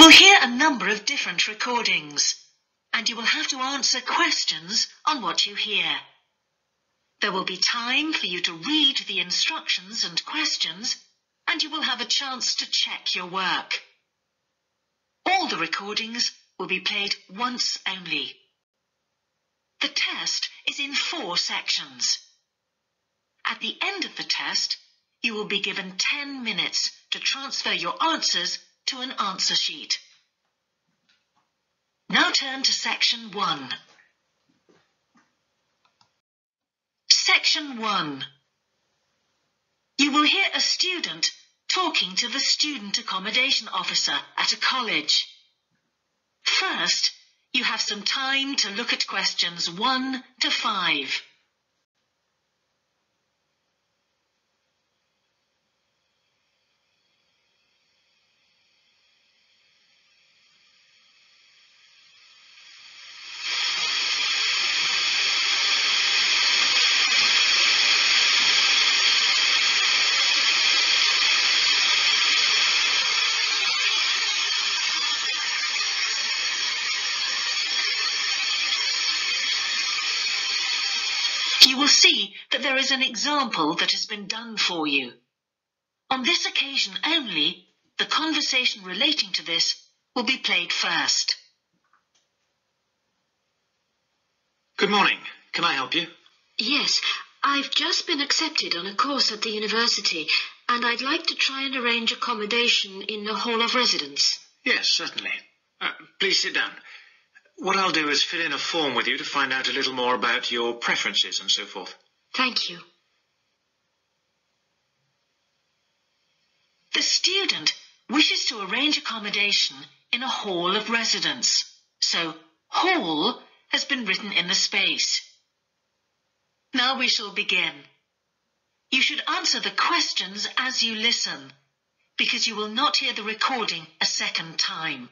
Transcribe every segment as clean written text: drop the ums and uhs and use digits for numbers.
will hear a number of different recordings, and you will have to answer questions on what you hear. There will be time for you to read the instructions and questions, and you will have a chance to check your work. All the recordings will be played once only. The test is in 4 sections. At the end of the test, you will be given 10 minutes to transfer your answers to an answer sheet. Now turn to Section 1. Section 1. You will hear a student talking to the student accommodation officer at a college. First, you have some time to look at questions 1 to 5. You will see that there is an example that has been done for you. On this occasion only, the conversation relating to this will be played first. Good morning. Can I help you? Yes, I've just been accepted on a course at the university, and I'd like to try and arrange accommodation in the hall of residence. Yes, certainly. Please sit down. What I'll do is fill in a form with you to find out a little more about your preferences and so forth. Thank you. The student wishes to arrange accommodation in a hall of residence, so hall has been written in the space. Now we shall begin. You should answer the questions as you listen, because you will not hear the recording a second time.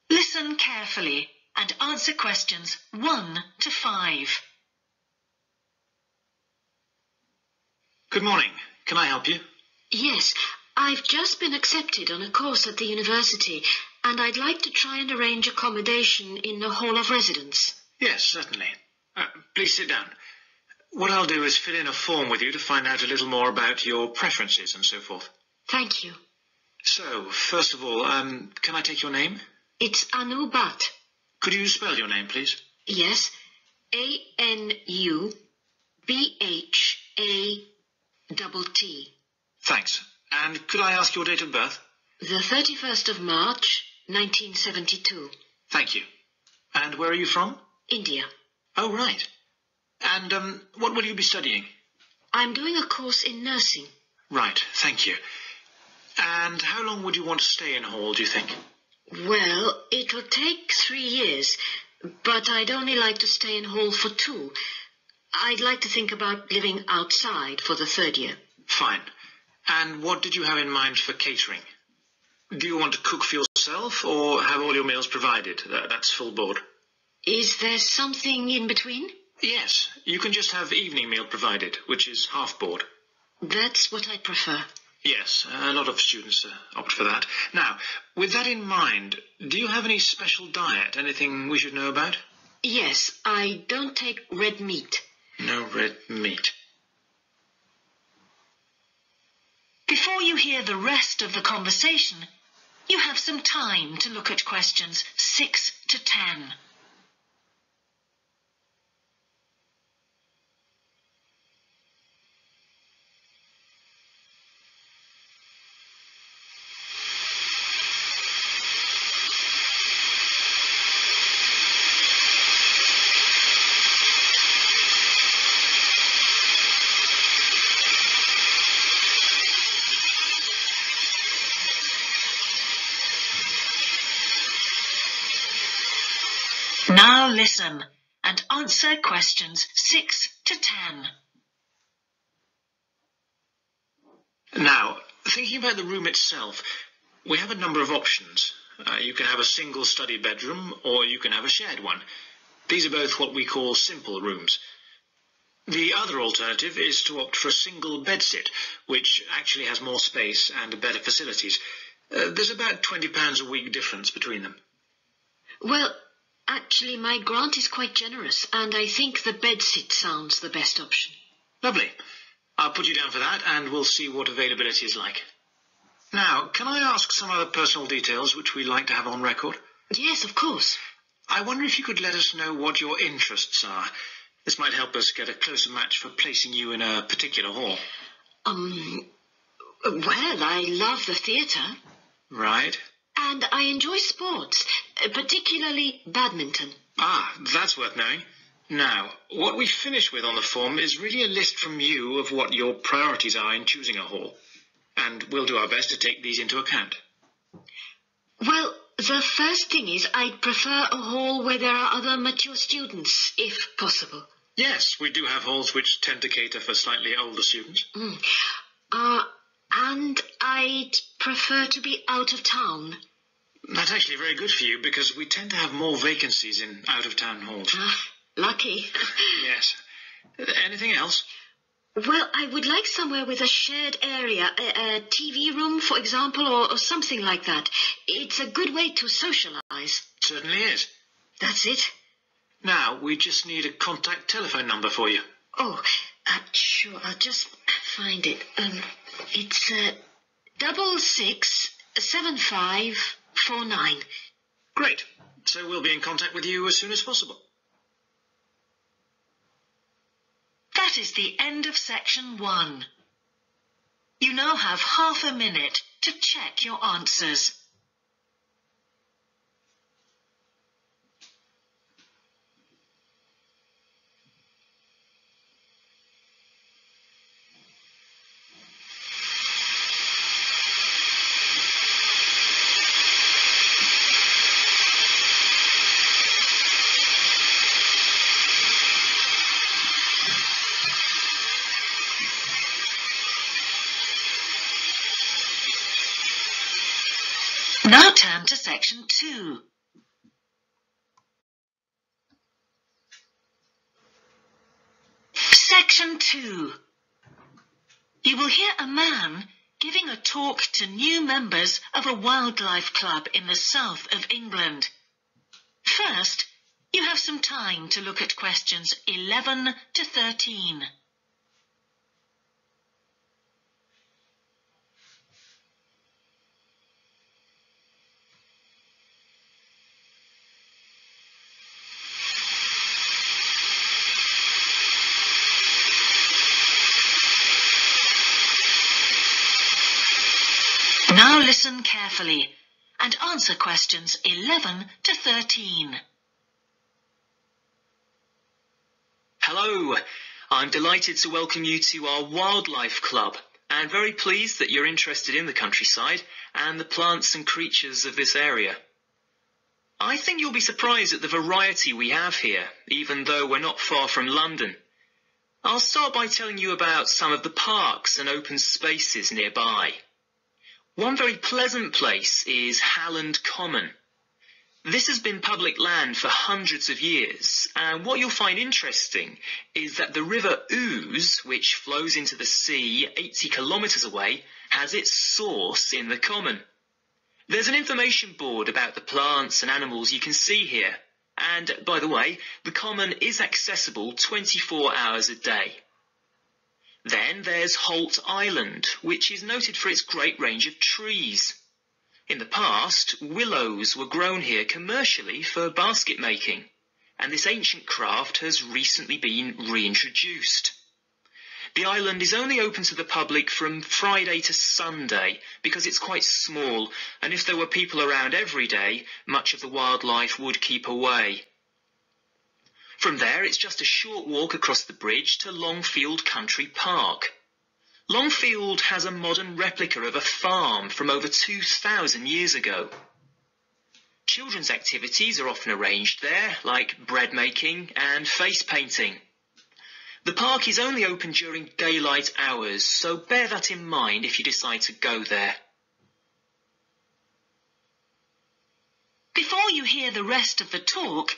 Listen carefully and answer questions 1 to 5. Good morning. Can I help you? Yes, I've just been accepted on a course at the university, and I'd like to try and arrange accommodation in the hall of residence. Yes, certainly. Please sit down. What I'll do is fill in a form with you to find out a little more about your preferences and so forth. Thank you. So, first of all, can I take your name? It's Anu Bhatt. Could you spell your name, please? Yes, ANUBHATT. Thanks. And could I ask your date of birth? The 31st of March, 1972. Thank you. And where are you from? India. Oh, right. And what will you be studying? I'm doing a course in nursing. Right, thank you. And how long would you want to stay in hall, do you think? Well, it'll take 3 years, but I'd only like to stay in hall for 2. I'd like to think about living outside for the 3rd year. Fine. And what did you have in mind for catering? Do you want to cook for yourself or have all your meals provided? That's full board. Is there something in between? Yes, you can just have evening meal provided, which is half board. That's what I prefer. Yes, a lot of students opt for that. Now, with that in mind, do you have any special diet, anything we should know about? Yes, I don't take red meat. No red meat. Before you hear the rest of the conversation, you have some time to look at questions 6 to 10. Now listen and answer questions 6 to 10. Now, thinking about the room itself, we have a number of options. You can have a single study bedroom or you can have a shared one. These are both what we call simple rooms. The other alternative is to opt for a single bedsit, which actually has more space and better facilities. There's about £20 a week difference between them. Well, actually, my grant is quite generous, and I think the bedsit sounds the best option. Lovely. I'll put you down for that, and we'll see what availability is like. Now, can I ask some other personal details which we like to have on record? Yes, of course. I wonder if you could let us know what your interests are. This might help us get a closer match for placing you in a particular hall. Well, I love the theatre. Right. And I enjoy sports, particularly badminton. Ah, that's worth knowing. Now, what we finish with on the form is really a list from you of what your priorities are in choosing a hall. And we'll do our best to take these into account. Well, the first thing is I'd prefer a hall where there are other mature students, if possible. Yes, we do have halls which tend to cater for slightly older students. And I'd prefer to be out of town. That's actually very good for you, because we tend to have more vacancies in out-of-town halls. Lucky. Yes. Anything else? Well, I would like somewhere with a shared area, a TV room, for example, or something like that. It's a good way to socialise. Certainly is. That's it. Now, we just need a contact telephone number for you. Oh, sure, I'll just find it. It's 667549. Great. So we'll be in contact with you as soon as possible. That is the end of section 1. You now have half a minute to check your answers. Now turn to section 2. Section 2. You will hear a man giving a talk to new members of a wildlife club in the south of England. First, you have some time to look at questions 11 to 13. Now listen carefully and answer questions 11 to 13. Hello, I'm delighted to welcome you to our wildlife club and very pleased that you're interested in the countryside and the plants and creatures of this area. I think you'll be surprised at the variety we have here, even though we're not far from London. I'll start by telling you about some of the parks and open spaces nearby. One very pleasant place is Halland Common. This has been public land for hundreds of years, and what you'll find interesting is that the River Ouse, which flows into the sea 80 kilometres away, has its source in the common. There's an information board about the plants and animals you can see here, and, by the way, the common is accessible 24 hours a day. Then there's Holt Island, which is noted for its great range of trees. In the past, willows were grown here commercially for basket making, and this ancient craft has recently been reintroduced. The island is only open to the public from Friday to Sunday because it's quite small, and if there were people around every day, much of the wildlife would keep away. From there, it's just a short walk across the bridge to Longfield Country Park. Longfield has a modern replica of a farm from over 2,000 years ago. Children's activities are often arranged there, like bread making and face painting. The park is only open during daylight hours, so bear that in mind if you decide to go there. Before you hear the rest of the talk,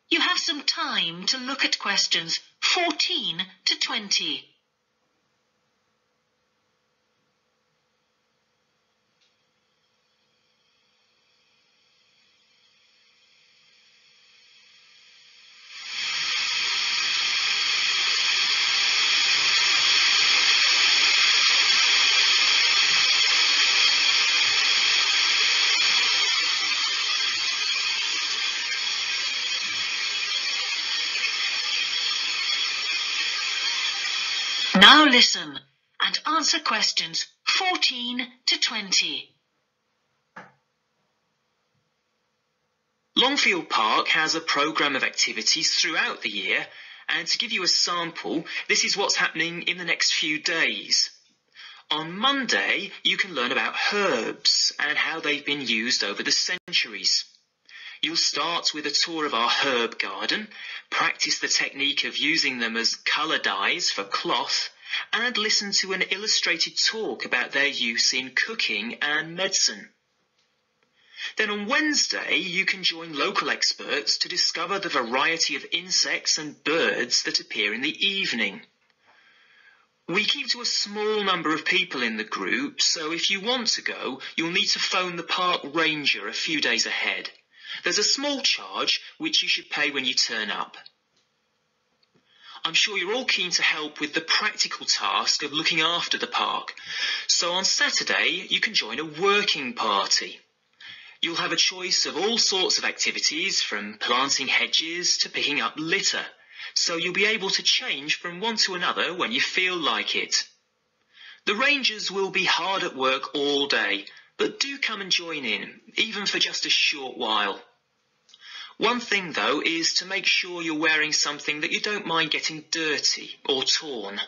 you have some time to look at questions 14 to 20. Now listen and answer questions 14 to 20. Longfield Park has a programme of activities throughout the year, and to give you a sample, this is what's happening in the next few days. On Monday, you can learn about herbs and how they've been used over the centuries. You'll start with a tour of our herb garden, practice the technique of using them as colour dyes for cloth, and listen to an illustrated talk about their use in cooking and medicine. Then on Wednesday, you can join local experts to discover the variety of insects and birds that appear in the evening. We keep to a small number of people in the group, so if you want to go, you'll need to phone the park ranger a few days ahead. There's a small charge which you should pay when you turn up. I'm sure you're all keen to help with the practical task of looking after the park, so on Saturday you can join a working party. You'll have a choice of all sorts of activities, from planting hedges to picking up litter, so you'll be able to change from one to another when you feel like it. The rangers will be hard at work all day, but do come and join in, even for just a short while. One thing, though, is to make sure you're wearing something that you don't mind getting dirty or torn.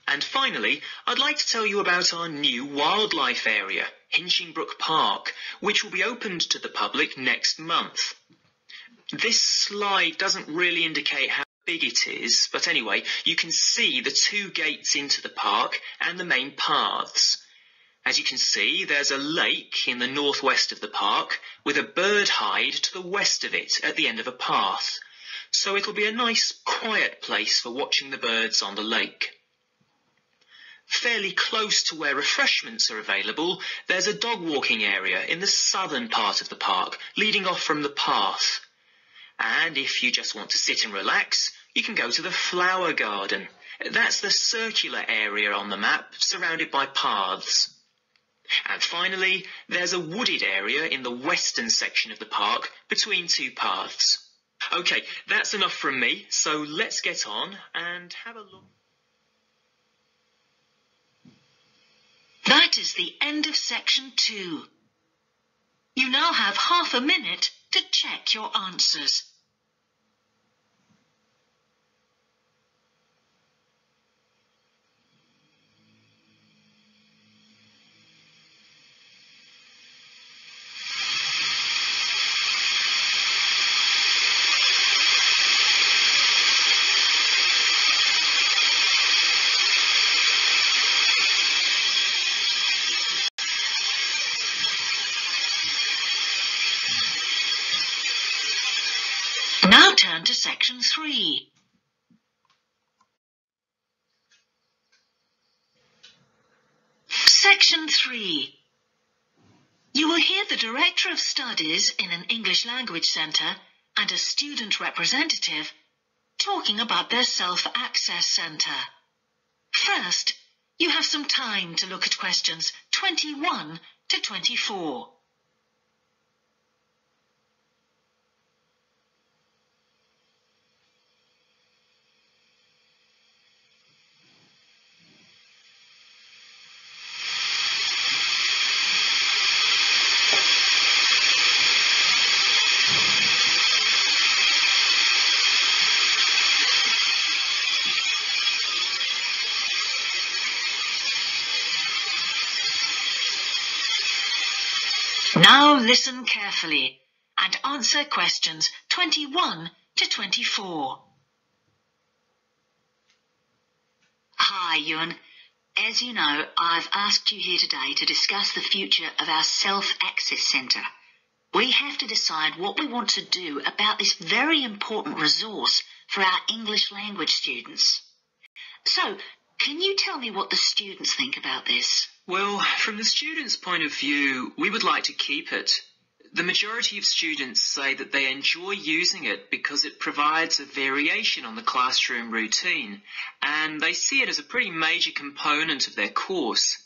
And finally, I'd like to tell you about our new wildlife area, Hinchingbrook Park, which will be opened to the public next month. This slide doesn't really indicate how big it is, but anyway, you can see the 2 gates into the park and the main paths. As you can see, there's a lake in the northwest of the park with a bird hide to the west of it at the end of a path, so it'll be a nice quiet place for watching the birds on the lake. Fairly close to where refreshments are available, there's a dog walking area in the southern part of the park, leading off from the path. And if you just want to sit and relax, you can go to the flower garden. That's the circular area on the map, surrounded by paths. And finally, there's a wooded area in the western section of the park, between 2 paths. OK, that's enough from me, so let's get on and have a look. That is the end of section 2. You now have half a minute to check your answers. Now turn to section 3. Section 3. You will hear the Director of Studies in an English Language Centre and a student representative talking about their Self-Access Centre. First, you have some time to look at questions 21 to 24. Now listen carefully and answer questions 21 to 24. Hi, Ewan. As you know, I've asked you here today to discuss the future of our Self-Access Centre. We have to decide what we want to do about this very important resource for our English language students. So, can you tell me what the students think about this? Well, from the students' point of view, we would like to keep it. The majority of students say that they enjoy using it because it provides a variation on the classroom routine, and they see it as a pretty major component of their course.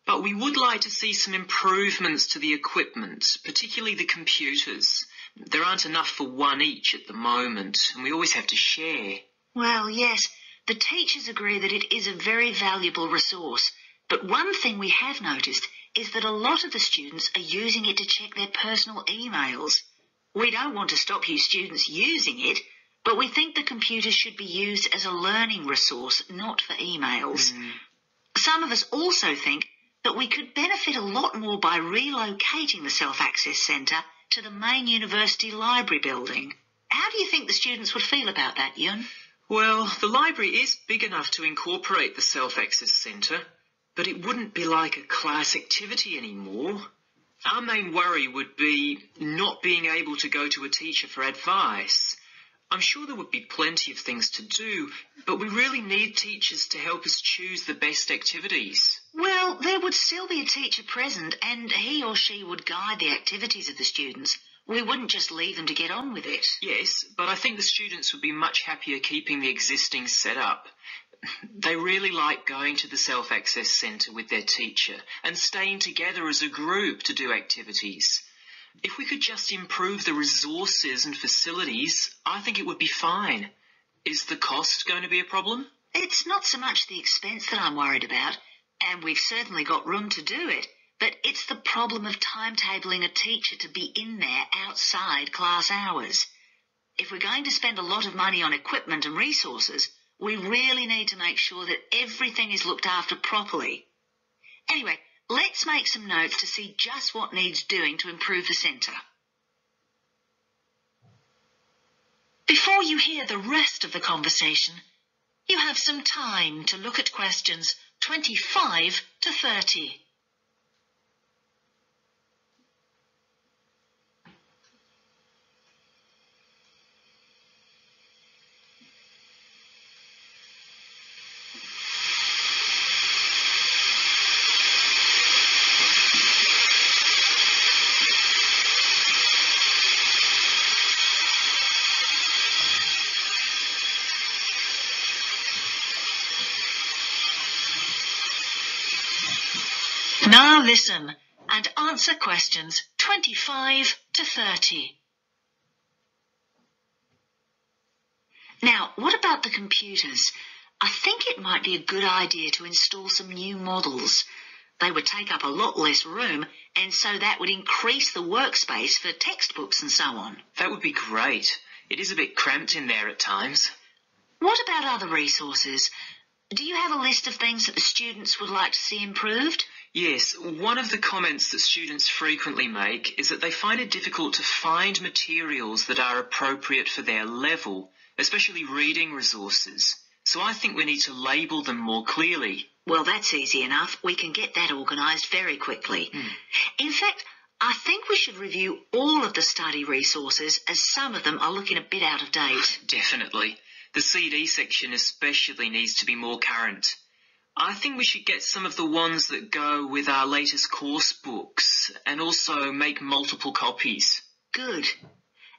But we would like to see some improvements to the equipment, particularly the computers. There aren't enough for one each at the moment, and we always have to share. Well, yes, The teachers agree that it is a very valuable resource, but one thing we have noticed is that a lot of the students are using it to check their personal emails. We don't want to stop you students using it, but we think the computer should be used as a learning resource, not for emails. Some of us also think that we could benefit a lot more by relocating the Self-Access Centre to the main university library building. How do you think the students would feel about that, Yun? Well, the library is big enough to incorporate the Self-Access Centre, but it wouldn't be like a class activity anymore. Our main worry would be not being able to go to a teacher for advice. I'm sure there would be plenty of things to do, but we really need teachers to help us choose the best activities. Well, there would still be a teacher present, and he or she would guide the activities of the students. We wouldn't just leave them to get on with it. Yes, but I think the students would be much happier keeping the existing setup. They really like going to the Self-Access Centre with their teacher and staying together as a group to do activities. If we could just improve the resources and facilities, I think it would be fine. Is the cost going to be a problem? It's not so much the expense that I'm worried about, and we've certainly got room to do it, but it's the problem of timetabling a teacher to be in there outside class hours. If we're going to spend a lot of money on equipment and resources, we really need to make sure that everything is looked after properly. Anyway, let's make some notes to see just what needs doing to improve the centre. Before you hear the rest of the conversation, you have some time to look at questions 25 to 30. Now listen and answer questions 25 to 30. Now, what about the computers? I think it might be a good idea to install some new models. They would take up a lot less room, and so that would increase the workspace for textbooks and so on. That would be great. It is a bit cramped in there at times. What about other resources? Do you have a list of things that the students would like to see improved? Yes, one of the comments that students frequently make is that they find it difficult to find materials that are appropriate for their level, especially reading resources. So I think we need to label them more clearly. Well, that's easy enough. We can get that organised very quickly. In fact, I think we should review all of the study resources, as some of them are looking a bit out of date. Definitely. The CD section especially needs to be more current. I think we should get some of the ones that go with our latest course books and also make multiple copies. Good.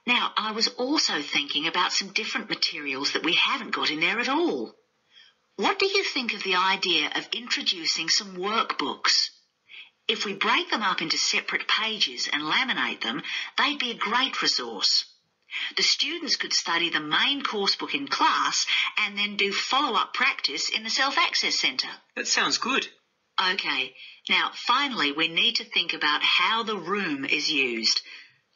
Now, I was also thinking about some different materials that we haven't got in there at all. What do you think of the idea of introducing some workbooks? If we break them up into separate pages and laminate them, they'd be a great resource. The students could study the main course book in class and then do follow-up practice in the Self-Access Centre. That sounds good. OK, now finally we need to think about how the room is used.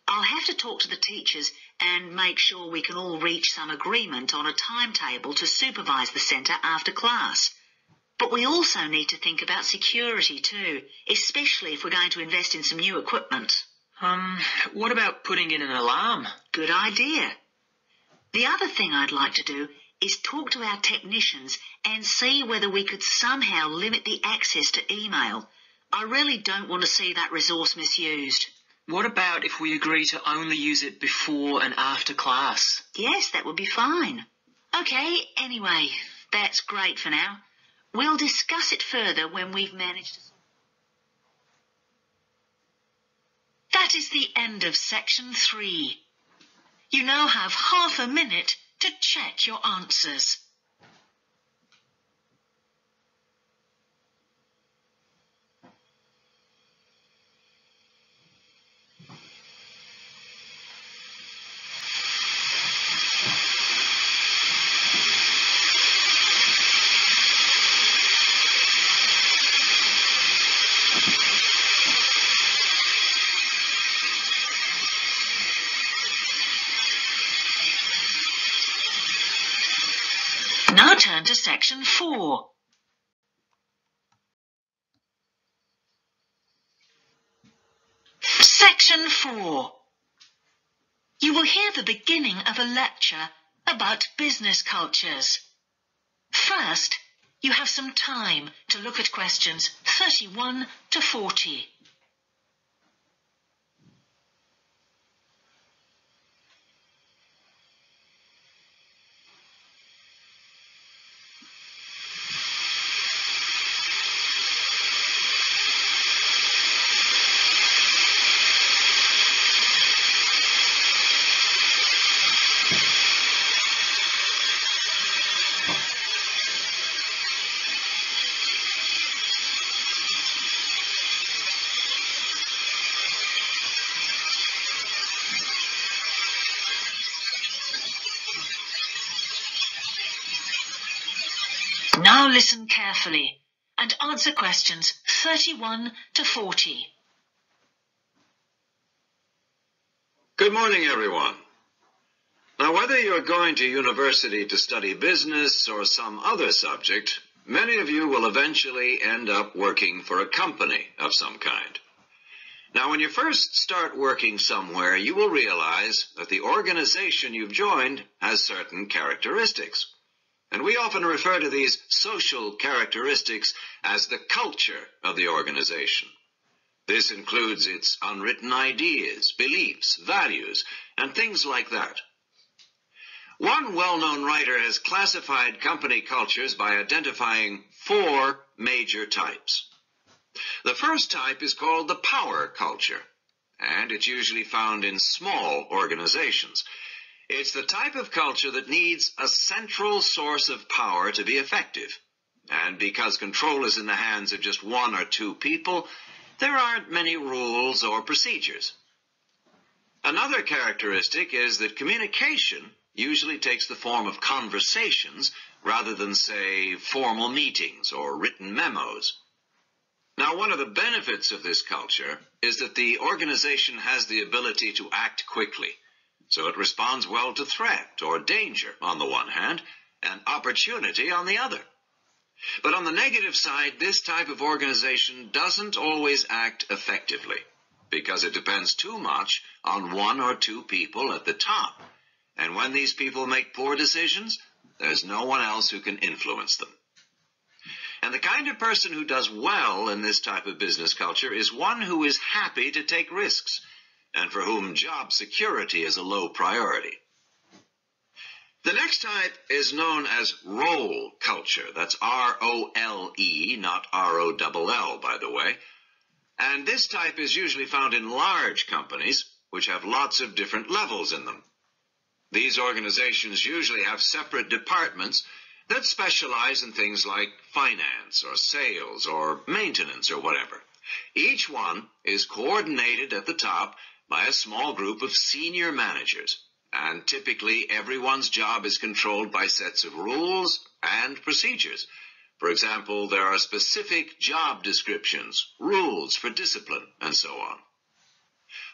I'll have to talk to the teachers and make sure we can all reach some agreement on a timetable to supervise the centre after class. But we also need to think about security too, especially if we're going to invest in some new equipment. What about putting in an alarm? Good idea. The other thing I'd like to do is talk to our technicians and see whether we could somehow limit the access to email. I really don't want to see that resource misused. What about if we agree to only use it before and after class? Yes, that would be fine. OK, anyway, that's great for now. We'll discuss it further when we've managed to... That is the end of section 3. You now have half a minute to check your answers. turn to section 4. Section 4. You will hear the beginning of a lecture about business cultures. First, you have some time to look at questions 31 to 40. Now listen carefully and answer questions 31 to 40. Good morning, everyone. Now, whether you're going to university to study business or some other subject, many of you will eventually end up working for a company of some kind. Now, when you first start working somewhere, you will realize that the organization you've joined has certain characteristics. And we often refer to these social characteristics as the culture of the organization. This includes its unwritten ideas, beliefs, values, and things like that. One well-known writer has classified company cultures by identifying 4 major types. The first type is called the power culture, and it's usually found in small organizations. It's the type of culture that needs a central source of power to be effective. And because control is in the hands of just 1 or 2 people, there aren't many rules or procedures. Another characteristic is that communication usually takes the form of conversations rather than, say, formal meetings or written memos. Now, one of the benefits of this culture is that the organization has the ability to act quickly. So it responds well to threat or danger on the one hand, and opportunity on the other. But on the negative side, this type of organization doesn't always act effectively, because it depends too much on 1 or 2 people at the top. And when these people make poor decisions, there's no one else who can influence them. And the kind of person who does well in this type of business culture is one who is happy to take risks, and for whom job security is a low priority. The next type is known as role culture. That's R-O-L-E, not R-O-L-L, by the way. And this type is usually found in large companies, which have lots of different levels in them. These organizations usually have separate departments that specialize in things like finance or sales or maintenance or whatever. Each one is coordinated at the top by a small group of senior managers, and typically everyone's job is controlled by sets of rules and procedures. For example, there are specific job descriptions, rules for discipline, and so on.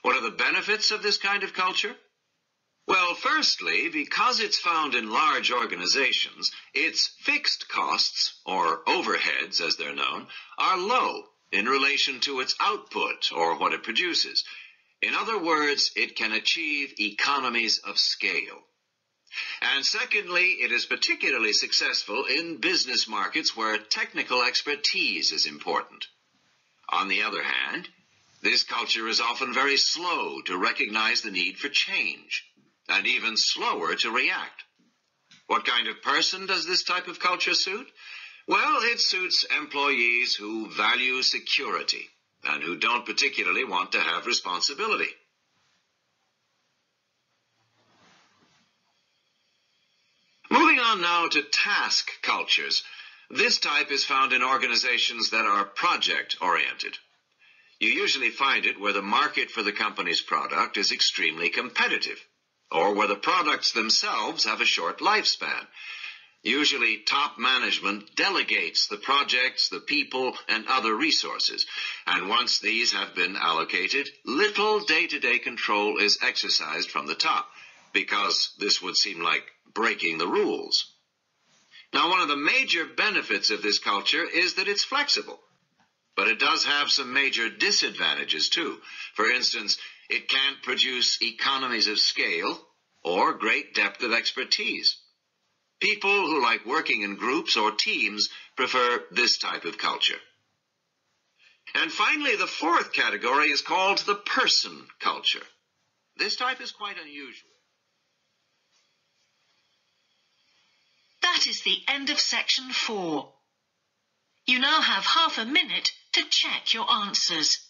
What are the benefits of this kind of culture? Well, firstly, because it's found in large organizations, its fixed costs, or overheads as they're known, are low in relation to its output or what it produces. In other words, it can achieve economies of scale. And secondly, it is particularly successful in business markets where technical expertise is important. On the other hand, this culture is often very slow to recognize the need for change, and even slower to react. What kind of person does this type of culture suit? Well, it suits employees who value security and who don't particularly want to have responsibility. Moving on now to task cultures. This type is found in organizations that are project-oriented. You usually find it where the market for the company's product is extremely competitive, or where the products themselves have a short lifespan. Usually, top management delegates the projects, the people, and other resources. And once these have been allocated, little day-to-day control is exercised from the top, because this would seem like breaking the rules. Now, one of the major benefits of this culture is that it's flexible. But it does have some major disadvantages, too. For instance, it can't produce economies of scale or great depth of expertise. People who like working in groups or teams prefer this type of culture. And finally, the fourth category is called the person culture. This type is quite unusual. That is the end of section 4. You now have half a minute to check your answers.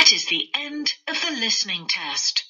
That is the end of the listening test.